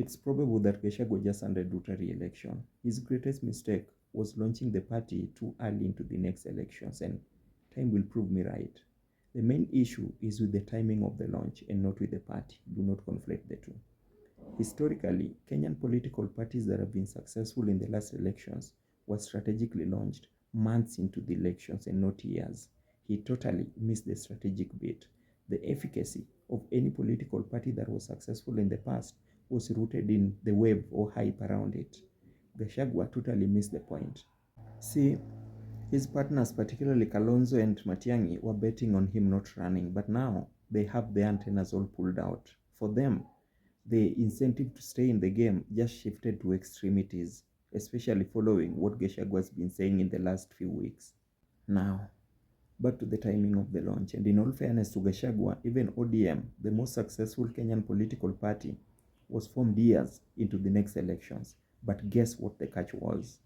It's probable that Gachagua just undertook a re-election. His greatest mistake was launching the party too early into the next elections, and time will prove me right. The main issue is with the timing of the launch and not with the party. Do not conflate the two. Historically, Kenyan political parties that have been successful in the last elections were strategically launched months into the elections and not years. He totally missed the strategic bit. The efficacy of any political party that was successful in the past was rooted in the wave or hype around it. Gachagua totally missed the point. See, his partners, particularly Kalonzo and Matiang'i, were betting on him not running, but now they have the antennas all pulled out. For them, the incentive to stay in the game just shifted to extremities, especially following what Gachagua has been saying in the last few weeks. Now, back to the timing of the launch, and in all fairness to Gachagua, even ODM, the most successful Kenyan political party, was formed years into the next elections. But guess what the catch was?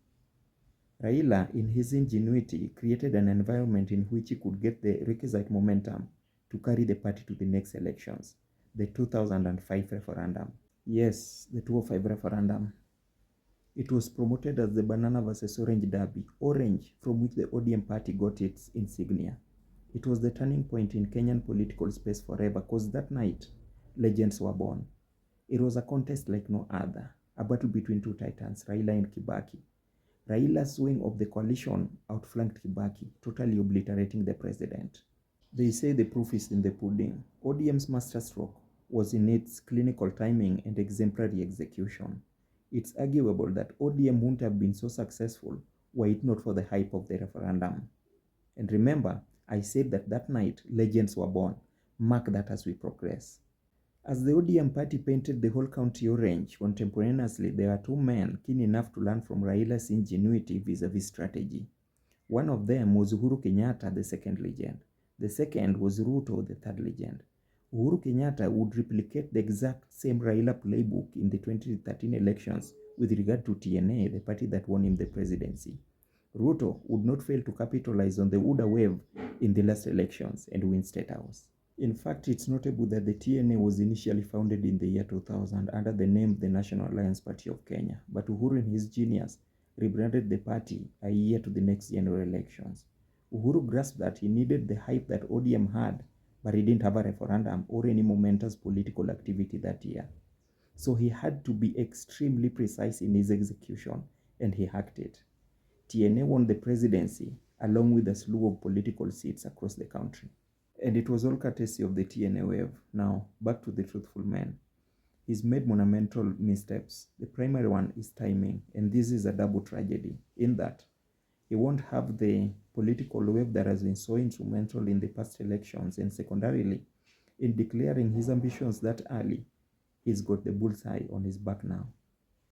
Raila, in his ingenuity, created an environment in which he could get the requisite momentum to carry the party to the next elections, the 2005 referendum. Yes, the 2005 referendum. It was promoted as the Banana versus Orange Derby, orange from which the ODM party got its insignia. It was the turning point in Kenyan political space forever, because that night, legends were born. It was a contest like no other, a battle between two titans, Raila and Kibaki. Raila's wing of the coalition outflanked Kibaki, totally obliterating the president. They say the proof is in the pudding. ODM's masterstroke was in its clinical timing and exemplary execution. It's arguable that ODM wouldn't have been so successful were it not for the hype of the referendum. And remember, I said that night legends were born. Mark that as we progress. As the ODM party painted the whole country orange, contemporaneously there are two men keen enough to learn from Raila's ingenuity vis-a-vis strategy. One of them was Uhuru Kenyatta, the second legend. The second was Ruto, the third legend. Uhuru Kenyatta would replicate the exact same Raila playbook in the 2013 elections with regard to TNA, the party that won him the presidency. Ruto would not fail to capitalize on the UDA wave in the last elections and win State House. In fact, it's notable that the TNA was initially founded in the year 2000 under the name the National Alliance Party of Kenya, but Uhuru in his genius rebranded the party a year to the next general elections. Uhuru grasped that he needed the hype that ODM had, but he didn't have a referendum or any momentous political activity that year. So he had to be extremely precise in his execution, and he hacked it. TNA won the presidency along with a slew of political seats across the country. And it was all courtesy of the TNA wave. Now, back to the truthful man. He's made monumental missteps. The primary one is timing, and this is a double tragedy, in that he won't have the political wave that has been so instrumental in the past elections, and secondarily, in declaring his ambitions that early, he's got the bullseye on his back now.